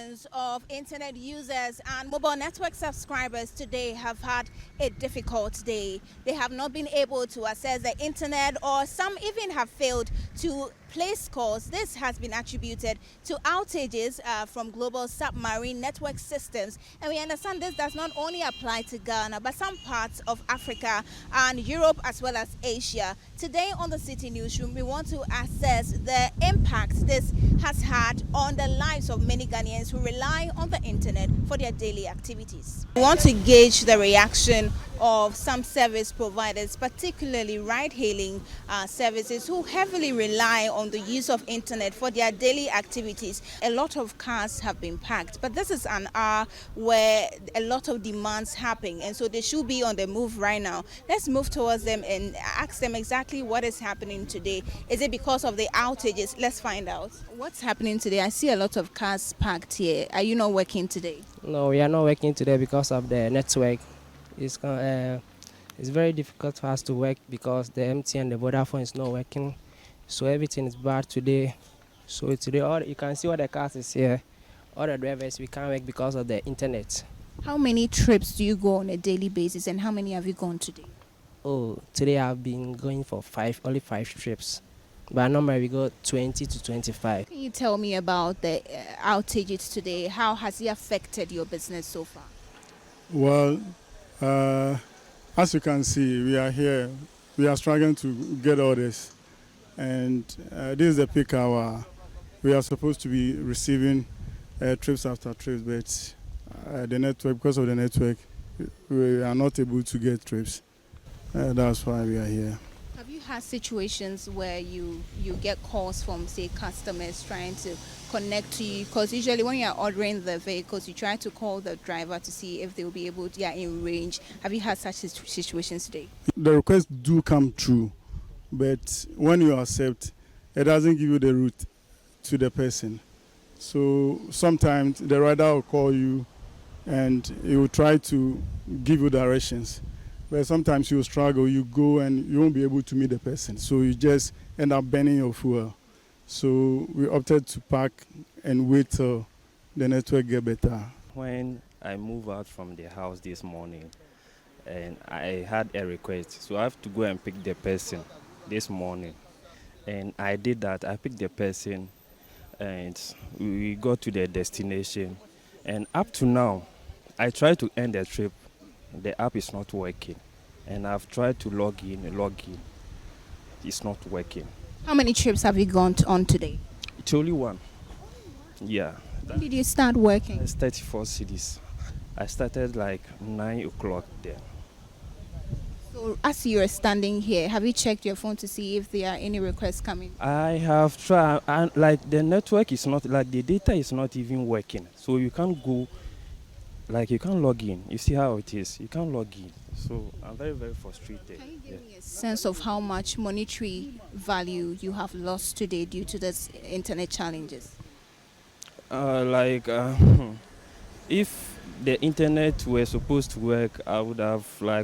Millions of internet users and mobile network subscribers today have had a difficult day. They have not been able to access the internet, or some even have failed to place calls. This has been attributed to outages from global submarine network systems. And we understand this does not only apply to Ghana, but some parts of Africa and Europe as well as Asia. Today on the Citi Newsroom, we want to assess the impact this has had on the lives of many Ghanaians who rely on the internet for their daily activities. We want to gauge the reaction of some service providers, particularly ride-hailing services, who heavily rely on the use of internet for their daily activities. A lot of cars have been parked, but this is an hour where a lot of demands happen, and so they should be on the move right now. Let's move towards them and ask them exactly what is happening today. Is it because of the outages? Let's find out. What's happening today? I see a lot of cars parked here. Are you not working today? No, we are not working today because of the network. It's very difficult for us to work because the MTN and the Vodafone is not working. So everything is bad today. So today, you can see all the cars is here. All the drivers, we can't work because of the internet. How many trips do you go on a daily basis, and how many have you gone today? Oh, today I've been going for only 5 trips. But normally we go 20 to 25. Can you tell me about the outages today? How has it affected your business so far? Well, as you can see, we are here. We are struggling to get orders. And this is the peak hour. We are supposed to be receiving trips after trips, but the network, because of the network, we are not able to get trips. That's why we are here. Have you had situations where you get calls from, say, customers trying to connect to you? Because usually when you're ordering the vehicles, you try to call the driver to see if they'll be able to get in range. Have you had such situations today? The requests do come true, but when you accept, it doesn't give you the route to the person. So sometimes the rider will call you and he will try to give you directions. But sometimes you struggle, you go and you won't be able to meet the person. So you just end up burning your fuel. So we opted to park and wait till the network get better. When I moved out from the house this morning, and I had a request, so I have to go and pick the person this morning. And I did that. I picked the person and we got to the destination. And up to now, I tried to end the trip. The app is not working. And I've tried to log in. It's not working. How many trips have you gone on today? It's only one. Yeah. When did you start working? It's 34 cities. I started like 9 o'clock there. So as you're standing here, have you checked your phone to see if there are any requests coming? I have tried, and like the network is not, like the data is not even working. So you can't go, like you can't log in. You see how it is. You can't log in. So I'm very, very frustrated. Can you give me a sense of how much monetary value you have lost today due to this internet challenges? If the internet were supposed to work, I would have I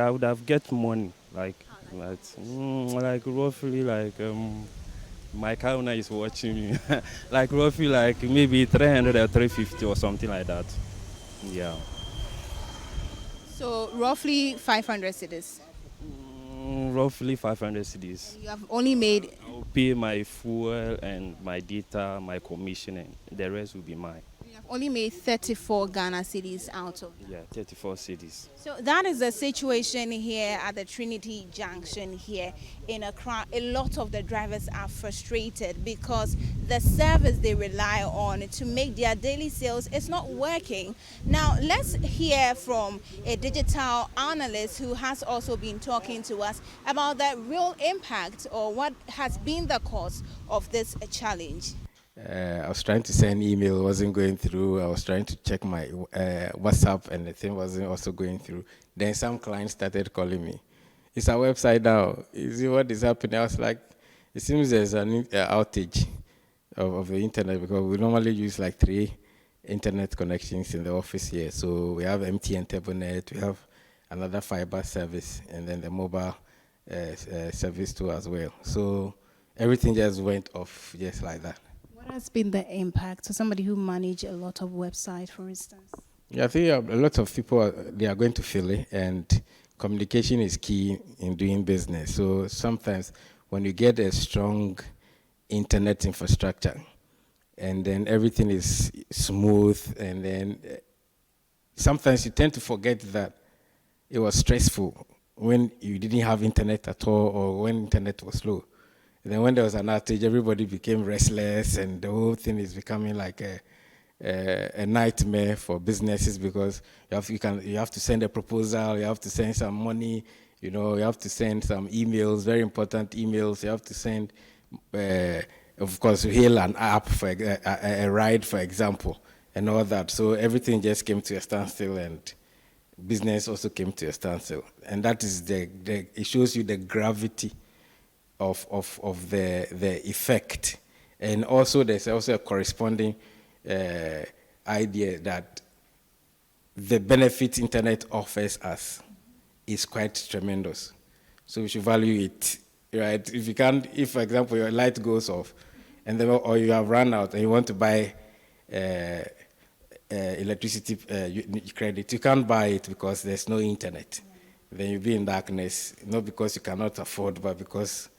would have get money like roughly my car owner is watching me like roughly like maybe 300 or 350 or something like that. Yeah. So roughly 500 cities. Roughly 500 cedis. You have only made... I'll pay my fuel and my data, my commission, and the rest will be mine. You have only made 34 Ghana cities out of... Yeah, 34 cities. So that is the situation here at the Trinity Junction here in Accra. A lot of the drivers are frustrated because the service they rely on to make their daily sales is not working. Now let's hear from a digital analyst who has also been talking to us about the real impact or what has been the cause of this challenge. I was trying to send email, wasn't going through. I was trying to check my WhatsApp and the thing wasn't also going through. Then some clients started calling me. It's our website now. You see what is happening? I was like, it seems there's an outage of the internet because we normally use like 3 internet connections in the office here. So we have MTN TableNet, we have another fiber service, and then the mobile service too as well. So everything just went off just like that. What has been the impact to somebody who manage a lot of websites, for instance? Yeah, I think a lot of people they are going to feel it, and communication is key in doing business. So sometimes when you get a strong internet infrastructure, and then everything is smooth, and then sometimes you tend to forget that it was stressful when you didn't have internet at all, or when internet was slow. And then when there was an outage, everybody became restless, and the whole thing is becoming like a nightmare for businesses, because you have to send a proposal, you have to send some money, you have to send some emails, very important emails. You have to send, of course, hail an app for a ride, for example, and all that. So everything just came to a standstill, and business also came to a standstill. And that is it shows you the gravity of the effect. And also there's also a corresponding idea that the benefit internet offers us is quite tremendous. So we should value it, right? If for example your light goes off, and then, or you have run out and you want to buy electricity credit, you can't buy it because there's no internet. Then you'll be in darkness, not because you cannot afford, but because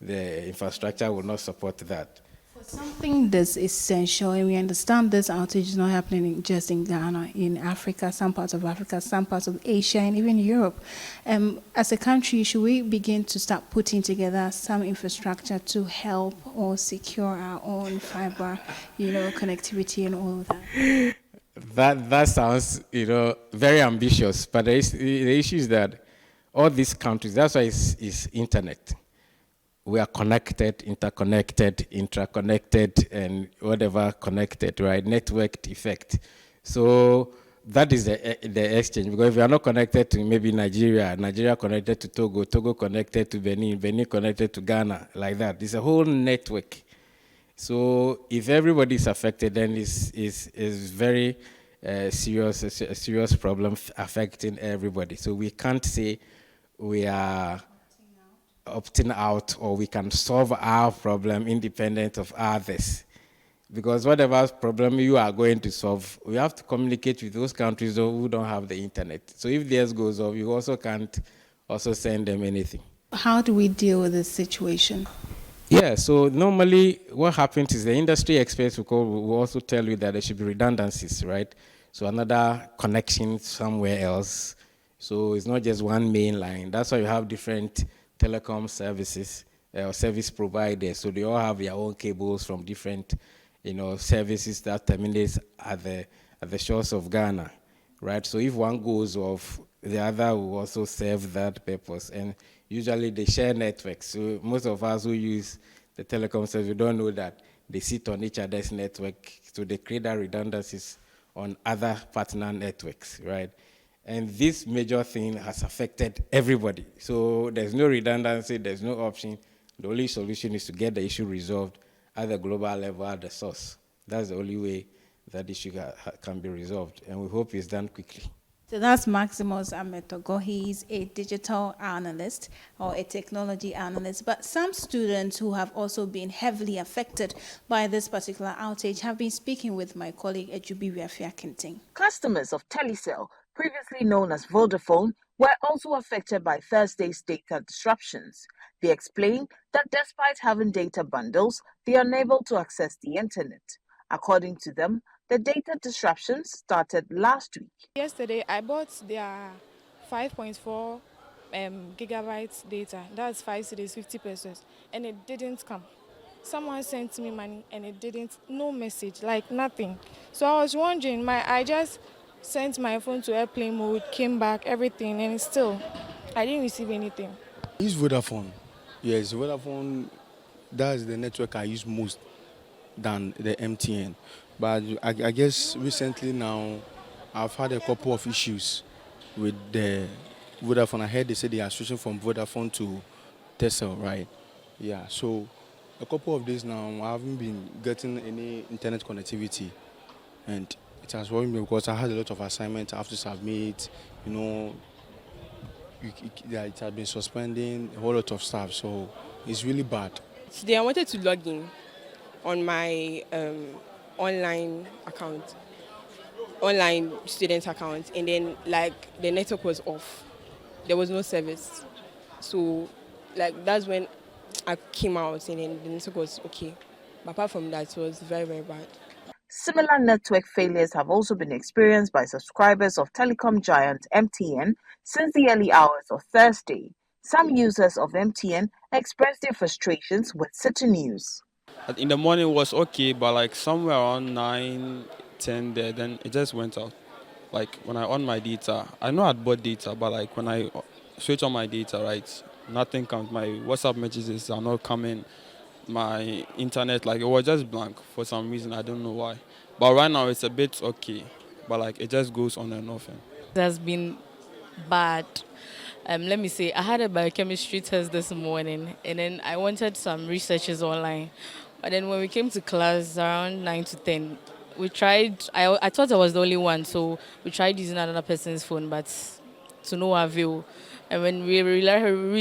the infrastructure will not support that. For something that's essential, and we understand this outage is not happening just in Ghana, in Africa, some parts of Africa, some parts of Asia, and even Europe. As a country, should we begin to start putting together some infrastructure to help or secure our own fiber, connectivity and all of that? That sounds, very ambitious, but the issue is that all these countries, that's why it's internet. We are connected, interconnected, intraconnected, and whatever connected, right? Networked effect. So that is the exchange. Because if you are not connected to maybe Nigeria connected to Togo connected to Benin connected to Ghana, like that. It's a whole network. So if everybody is affected, then it's very serious, a serious problem affecting everybody. So we can't say we are opting out, or we can solve our problem independent of others. Because whatever problem you are going to solve, we have to communicate with those countries who don't have the internet. So if theirs goes off, you also can't also send them anything. How do we deal with this situation? Yeah, so normally what happens is the industry experts will also tell you that there should be redundancies, right? So another connection somewhere else. So it's not just one main line. That's why you have different telecom services or service providers. So they all have their own cables from different, services that terminate at the shores of Ghana, right? So if one goes off, the other will also serve that purpose. And usually they share networks. So most of us who use the telecom service, we don't know that they sit on each other's network. So they create that redundancies on other partner networks, right? And this major thing has affected everybody. So there's no redundancy, there's no option. The only solution is to get the issue resolved at the global level, at the source. That's the only way that issue can be resolved. And we hope it's done quickly. So that's Maximus Ametogo. He's a digital analyst or a technology analyst. But some students who have also been heavily affected by this particular outage have been speaking with my colleague Ejubi Wiafia-Kinting. Customers of Telecel, previously known as Vodafone, were also affected by Thursday's data disruptions. They explained that despite having data bundles, they are unable to access the internet. According to them, the data disruptions started last week. Yesterday, I bought their 5.4 gigabytes data. That's 5 cedis, 50 pesos, and it didn't come. Someone sent me money, and it didn't. No message, like nothing. So I was wondering. I just sent my phone to airplane mode, came back, everything, and still, I didn't receive anything. I use Vodafone. Yes, Vodafone. That's the network I use most than the MTN. But I guess recently now, I've had a couple of issues with the Vodafone. I heard they said they are switching from Vodafone to Tesla, right? Yeah, so a couple of days now, I haven't been getting any internet connectivity. And it has worried me because I had a lot of assignments I have to submit, it has been suspending a whole lot of stuff, so it's really bad. Today I wanted to log in, on my online account, online student account, and then like the network was off. There was no service. So like that's when I came out and then the network was okay. But apart from that, it was very, very bad. Similar network failures have also been experienced by subscribers of telecom giant MTN since the early hours of Thursday. Some users of MTN expressed their frustrations with Citi News. In the morning it was okay, but like somewhere around 9, 10 there, then it just went out. Like when I on my data, I know I'd bought data, but like when I switch on my data, right, nothing comes. My WhatsApp messages are not coming. My internet, like it was just blank for some reason. I don't know why. But right now it's a bit okay, but like it just goes on and off. It has been bad. Let me say, I had a biochemistry test this morning, and then I wanted some researches online. But then when we came to class around 9 to 10, we tried, I thought I was the only one, so we tried using another person's phone, but to no avail. And when we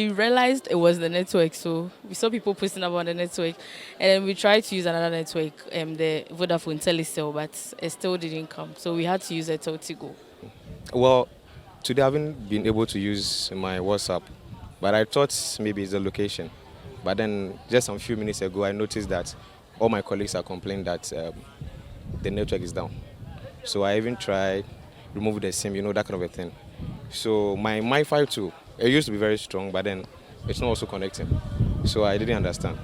realized it was the network, so we saw people posting about the network, and then we tried to use another network, the Vodafone Telecel, but it still didn't come. So we had to use a Totigo. Well, today I haven't been able to use my WhatsApp, but I thought maybe it's the location. But then just a few minutes ago, I noticed that all my colleagues are complaining that the network is down. So I even tried remove the SIM, that kind of a thing. So my Wi-Fi too, it used to be very strong, but then it's not also connecting. So I didn't understand.